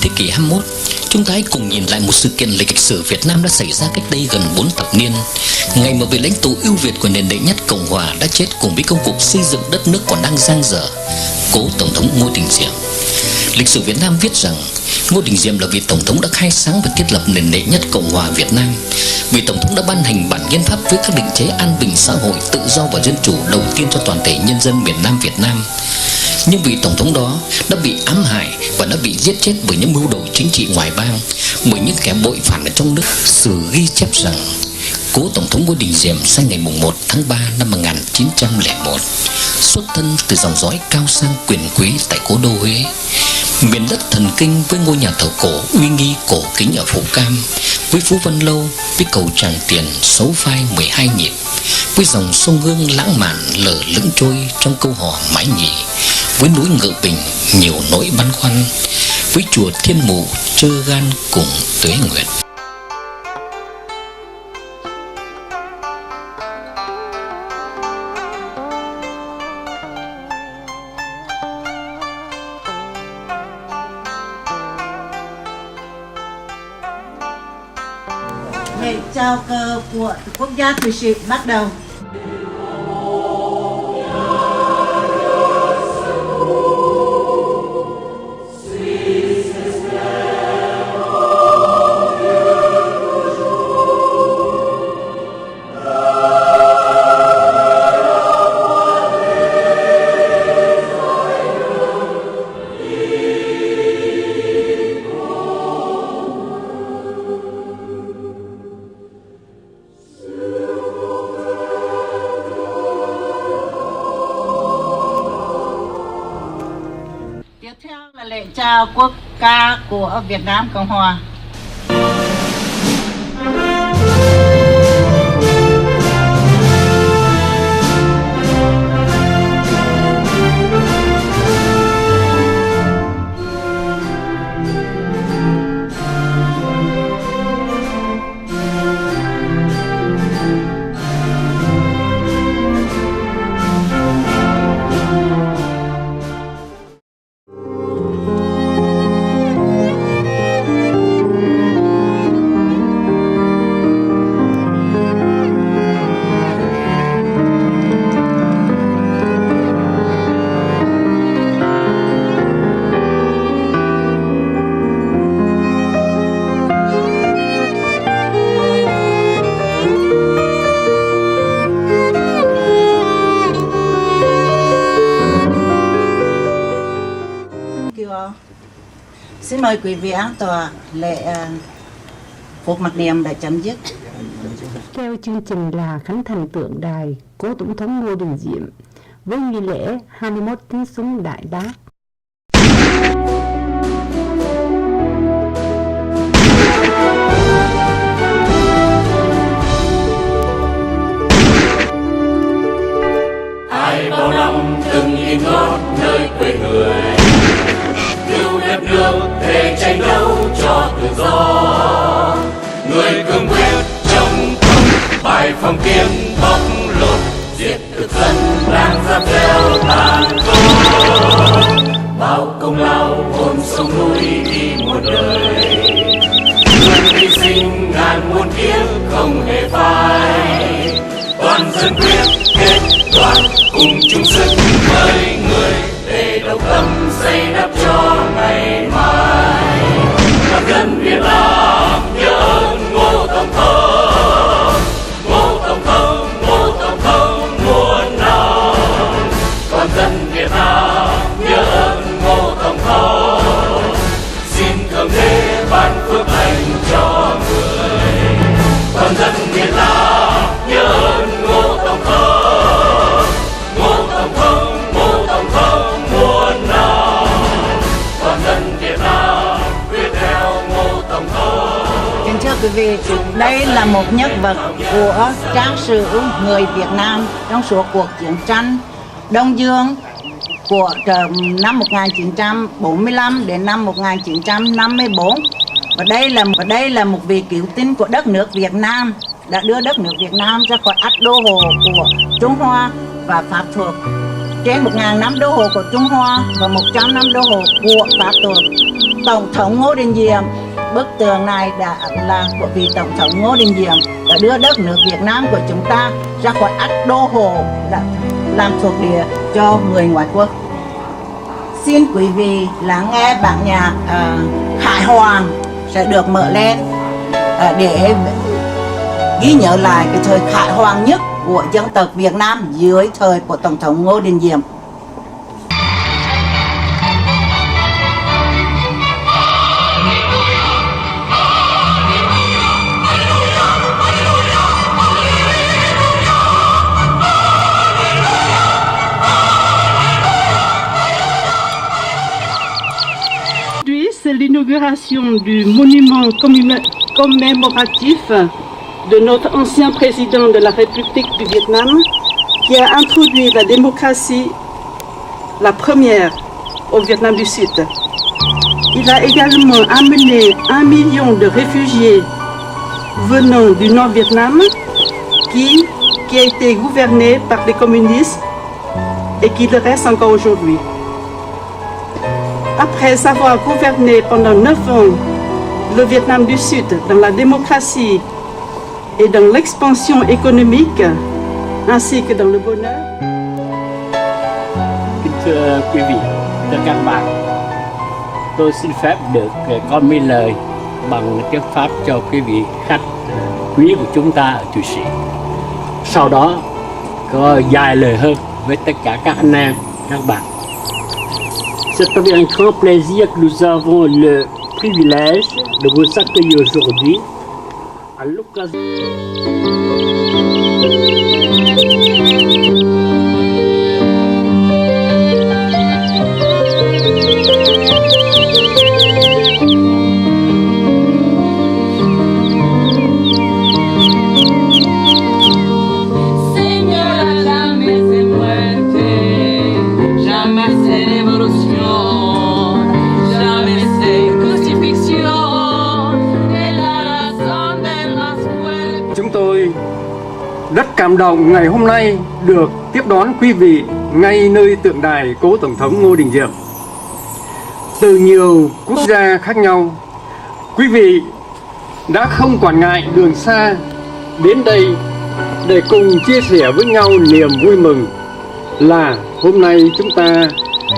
Thế kỷ 21, chúng ta hãy cùng nhìn lại một sự kiện lịch sử Việt Nam đã xảy ra cách đây gần 4 thập niên. Ngày mà vị lãnh tụ ưu việt của nền đệ nhất Cộng hòa đã chết cùng với công cuộc xây dựng đất nước còn đang dang dở, cố Tổng thống Ngô Đình Diệm. Lịch sử Việt Nam viết rằng Ngô Đình Diệm là vị Tổng thống đã khai sáng và thiết lập nền đệ nhất Cộng hòa Việt Nam. Vị Tổng thống đã ban hành bản hiến pháp với các định chế an bình xã hội, tự do và dân chủ đầu tiên cho toàn thể nhân dân miền Nam Việt Nam. Nhưng vị Tổng thống đó đã bị ám hại và đã bị giết chết bởi những mưu đồ chính trị ngoài bang, bởi những kẻ bội phản ở trong nước. Sử ghi chép rằng cố Tổng thống Ngô Đình Diệm sinh ngày 1 tháng 3 năm 1901, xuất thân từ dòng dõi cao sang quyền quý tại cố đô Huế, miền đất thần kinh với ngôi nhà thờ cổ uy nghi cổ kính ở Phủ Cam, với Phú Văn Lâu, với cầu Tràng Tiền số phai 12 nhịp, với dòng sông Hương lãng mạn lờ lững trôi trong câu hò mái nhì, với núi Ngự Bình nhiều nỗi băn khoăn, với chùa Thiên Mụ trơ gan cùng Tuế Nguyệt. Lễ trao cờ của quốc gia Thụy Sĩ bắt đầu. Tiếp theo là lễ chào quốc ca của Việt Nam Cộng Hòa. Xin mời quý vị an tòa, lễ phục mặc niệm đã chấm dứt. Theo chương trình là khánh thành tượng đài cố Tổng thống Ngô Đình Diệm với nghi lễ 21 tiếng súng đại bác. Ai bao năm từng in gót nơi quê người, cứu đất nước để tranh đấu cho tự do. Người cương quyết trong tâm bài phòng kiếm bóc lột, diệt thực dân đang giáp gieo tàn khốc. Bao công lao hồn sông núi đi muôn đời, người hy sinh ngàn muôn kiếp không hề phai. Toàn dân quyết kết đoàn cùng chung sức với người để đầu tâm xây đáp cho ngày mai. Toàn dân Việt Nam nhớ ơn Ngô Tổng thống, Ngô Tổng thống, Ngô Tổng thống muôn năm. Toàn dân Việt Nam nhớ ơn Ngô Tổng thống, xin Thượng Đế ban phước lành cho người. Toàn dân Việt Nam nhớ ơn Ngô Tổng thống, Ngô Tổng thống, Ngô Tổng thống muôn năm. Toàn dân Việt Nam quyết theo Ngô Tổng thống. Kính thưa quý vị, đây là một nhân vật của trang sử người Việt Nam trong suốt cuộc chiến tranh Đông Dương của năm 1945 đến năm 1954. Và đây là một vị cứu tinh của đất nước Việt Nam, đã đưa đất nước Việt Nam ra khỏi ách đô hộ của Trung Hoa và Pháp thuộc. Trên 1000 năm đô hộ của Trung Hoa và 100 năm đô hộ của Pháp thuộc. Tổng thống Ngô Đình Diệm, bức tường này là của vị Tổng thống Ngô Đình Diệm đã đưa đất nước Việt Nam của chúng ta ra khỏi ách đô hộ, làm thuộc địa cho người ngoại quốc. Xin quý vị lắng nghe bản nhạc Khải Hoàn sẽ được mở lên để ghi nhớ lại cái thời khải hoàn nhất của dân tộc Việt Nam dưới thời của Tổng thống Ngô Đình Diệm. C'est l'inauguration du monument commémoratif de notre ancien président de la République du Vietnam qui a introduit la démocratie, la première au Vietnam du Sud. Il a également amené 1 million de réfugiés venant du Nord-Vietnam qui a été gouverné par des communistes et qui le reste encore aujourd'hui. Après avoir gouverné pendant 9 ans le Vietnam du Sud dans la démocratie et dans l'expansion économique, ainsi que dans le bonheur. Kính thưa quý vị, thưa các bạn, tôi xin phép được con mấy lời bằng tiếng Pháp cho quý vị khách quý của chúng ta ở Thụy Sĩ. Sau đó có dài lời hơn với tất cả các anh em, các bạn. C'est avec un grand plaisir que nous avons le privilège de vous accueillir aujourd'hui à l'occasion. Rất cảm động ngày hôm nay được tiếp đón quý vị ngay nơi tượng đài cố Tổng thống Ngô Đình Diệm. Từ nhiều quốc gia khác nhau, quý vị đã không quản ngại đường xa đến đây để cùng chia sẻ với nhau niềm vui mừng là hôm nay chúng ta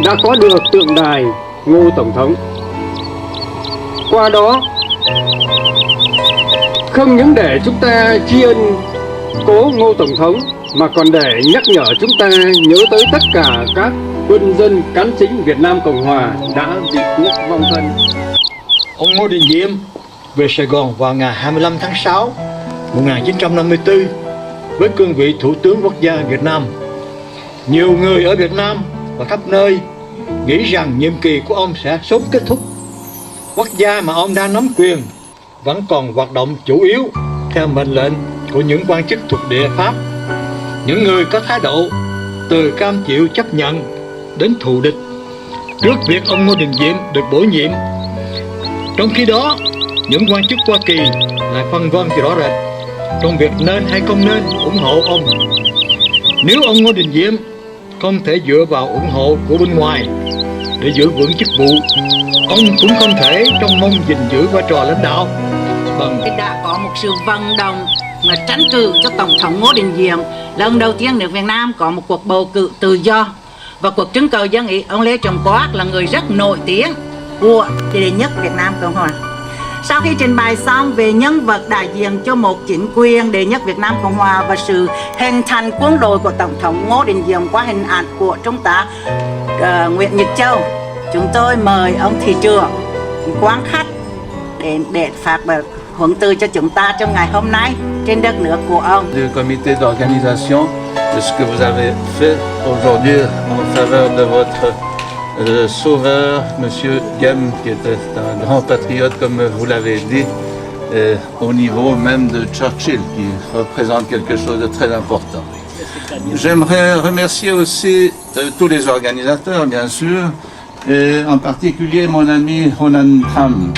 đã có được tượng đài Ngô Tổng thống. Qua đó, không những để chúng ta tri ân cố Ngô Tổng thống mà còn để nhắc nhở chúng ta nhớ tới tất cả các quân dân cán chính Việt Nam Cộng Hòa đã bị quốc vong thân. Ông Ngô Đình Diệm về Sài Gòn vào ngày 25 tháng 6 1954 với cương vị Thủ tướng Quốc gia Việt Nam. Nhiều người ở Việt Nam và khắp nơi nghĩ rằng nhiệm kỳ của ông sẽ sớm kết thúc. Quốc gia mà ông đang nắm quyền vẫn còn hoạt động chủ yếu theo mệnh lệnh của những quan chức thuộc địa Pháp, những người có thái độ từ cam chịu chấp nhận đến thù địch trước việc ông Ngô Đình Diệm được bổ nhiệm. Trong khi đó, những quan chức Hoa Kỳ lại phân vân rõ rệt trong việc nên hay không nên ủng hộ ông. Nếu ông Ngô Đình Diệm không thể dựa vào ủng hộ của bên ngoài để giữ vững chức vụ, ông cũng không thể trong mong gìn giữ vai trò lãnh đạo bằng. Đã có một sự vận động mà tranh cử cho Tổng thống Ngô Đình Diệm. Lần đầu tiên nước Việt Nam có một cuộc bầu cử tự do và cuộc trưng cầu dân ý, ông Lê Trọng Quát là người rất nổi tiếng của đệ nhất Việt Nam Cộng Hòa. Sau khi trình bày xong về nhân vật đại diện cho một chính quyền đệ nhất Việt Nam Cộng Hòa và sự hình thành quân đội của Tổng thống Ngô Đình Diệm qua hình ảnh của Trung tá Nguyễn Nhật Châu, chúng tôi mời ông thị trưởng quan khách để phát biểu huấn từ cho chúng ta trong ngày hôm nay trên đất nước của ông. Du comité d'organisation de ce que vous avez fait aujourd'hui en faveur de votre sauveur, Monsieur Diem, qui était un grand patriote, comme vous l'avez dit, au niveau même de Churchill, qui représente quelque chose de très important. J'aimerais remercier aussi tous les organisateurs, bien sûr, et en particulier mon ami Ronan Tram.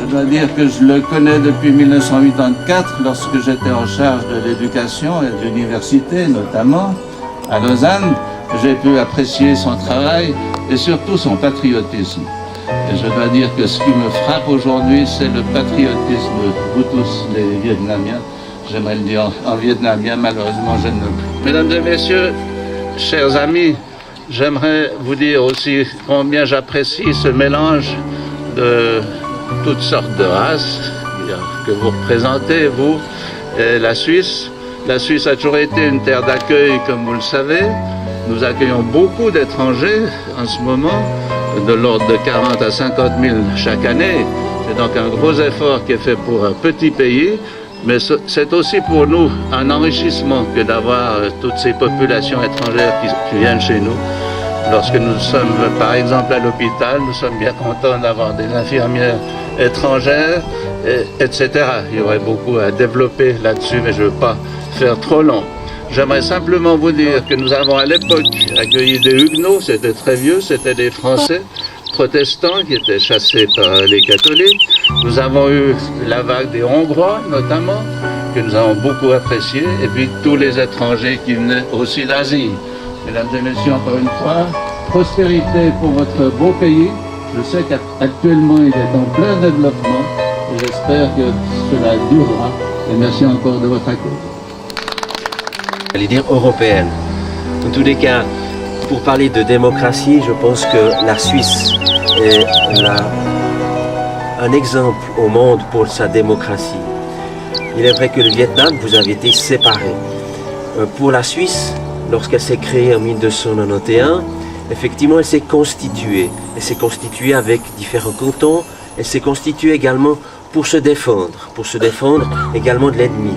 Je dois dire que je le connais depuis 1984, lorsque j'étais en charge de l'éducation et de l'université, notamment à Lausanne. J'ai pu apprécier son travail et surtout son patriotisme. Et je dois dire que ce qui me frappe aujourd'hui, c'est le patriotisme de vous tous, les Vietnamiens. J'aimerais le dire en vietnamien, malheureusement je ne le peux. Mesdames et messieurs, chers amis, j'aimerais vous dire aussi combien j'apprécie ce mélange de toutes sortes de races que vous représentez, vous, et la Suisse. La Suisse a toujours été une terre d'accueil, comme vous le savez. Nous accueillons beaucoup d'étrangers en ce moment, de l'ordre de 40 à 50 000 chaque année. C'est donc un gros effort qui est fait pour un petit pays, mais c'est aussi pour nous un enrichissement que d'avoir toutes ces populations étrangères qui viennent chez nous. Lorsque nous sommes, par exemple, à l'hôpital, nous sommes bien contents d'avoir des infirmières étrangères, etc. Il y aurait beaucoup à développer là-dessus, mais je ne veux pas faire trop long. J'aimerais simplement vous dire que nous avons à l'époque accueilli des Huguenots, c'était très vieux, c'était des Français protestants qui étaient chassés par les catholiques. Nous avons eu la vague des Hongrois notamment, que nous avons beaucoup apprécié, et puis tous les étrangers qui venaient aussi d'Asie. Mesdames et messieurs, encore une fois, prospérité pour votre beau pays. Je sais qu'actuellement il est en plein développement et j'espère que cela durera. Et merci encore de votre accueil. J'allais dire européenne. En tous les cas, pour parler de démocratie, je pense que la Suisse est un exemple au monde pour sa démocratie. Il est vrai que le Vietnam, vous avez été séparés. Pour la Suisse, lorsqu'elle s'est créée en 1291, effectivement, elle s'est constituée. Elle s'est constituée avec différents cantons. Elle s'est constituée également pour se défendre également de l'ennemi.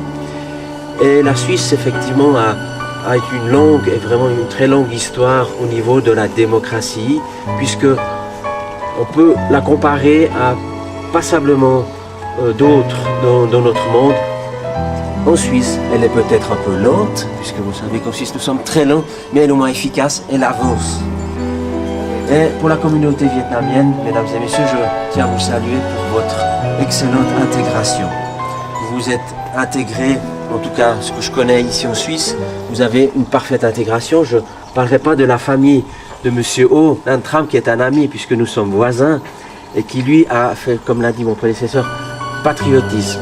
Et la Suisse, effectivement, a une longue et vraiment une très longue histoire au niveau de la démocratie, puisque on peut la comparer à passablement d'autres dans notre monde. En Suisse, elle est peut-être un peu lente, puisque vous savez qu'en Suisse nous sommes très lents, mais elle est au moins efficace, elle avance. Et pour la communauté vietnamienne, mesdames et messieurs, je tiens à vous saluer pour votre excellente intégration. Vous vous êtes intégrés, en tout cas ce que je connais ici en Suisse, vous avez une parfaite intégration. Je ne parlerai pas de la famille de M. O, Lan Tram, qui est un ami, puisque nous sommes voisins, et qui lui a fait, comme l'a dit mon prédécesseur, patriotisme.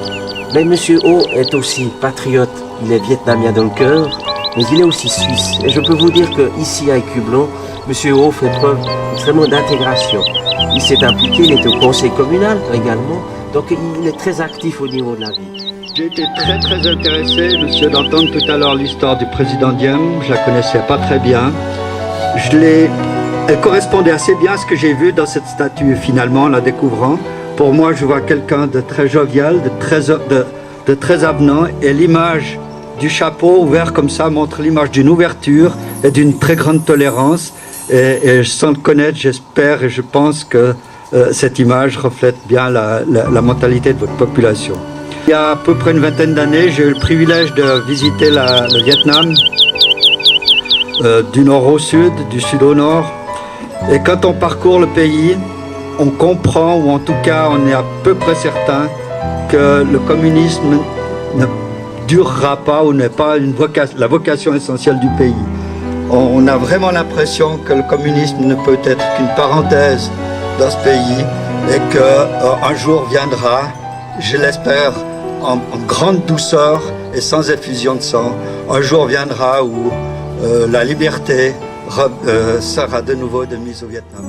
Mais M. O est aussi patriote, il est vietnamien dans le cœur, mais il est aussi suisse. Et je peux vous dire qu'ici à Écublon, M. O fait preuve extrêmement d'intégration. Il s'est impliqué, il est au conseil communal également, donc il est très actif au niveau de la vie. J'ai été très intéressé, monsieur, d'entendre tout à l'heure l'histoire du président Diem. Je la connaissais pas très bien. Elle correspondait assez bien à ce que j'ai vu dans cette statue finalement en la découvrant. Pour moi, je vois quelqu'un de très jovial, de très avenant, et l'image du chapeau ouvert comme ça montre l'image d'une ouverture et d'une très grande tolérance. Et sans le connaître, j'espère et je pense que cette image reflète bien la mentalité de votre population. Il y a à peu près une vingtaine d'années, j'ai eu le privilège de visiter le Vietnam, du nord au sud, du sud au nord. Et quand on parcourt le pays, on comprend, ou en tout cas on est à peu près certain, que le communisme ne durera pas ou n'est pas la vocation essentielle du pays. On a vraiment l'impression que le communisme ne peut être qu'une parenthèse dans ce pays et qu'un jour viendra, je l'espère, en grande douceur et sans effusion de sang, un jour viendra où la liberté sera de nouveau de mise au Vietnam.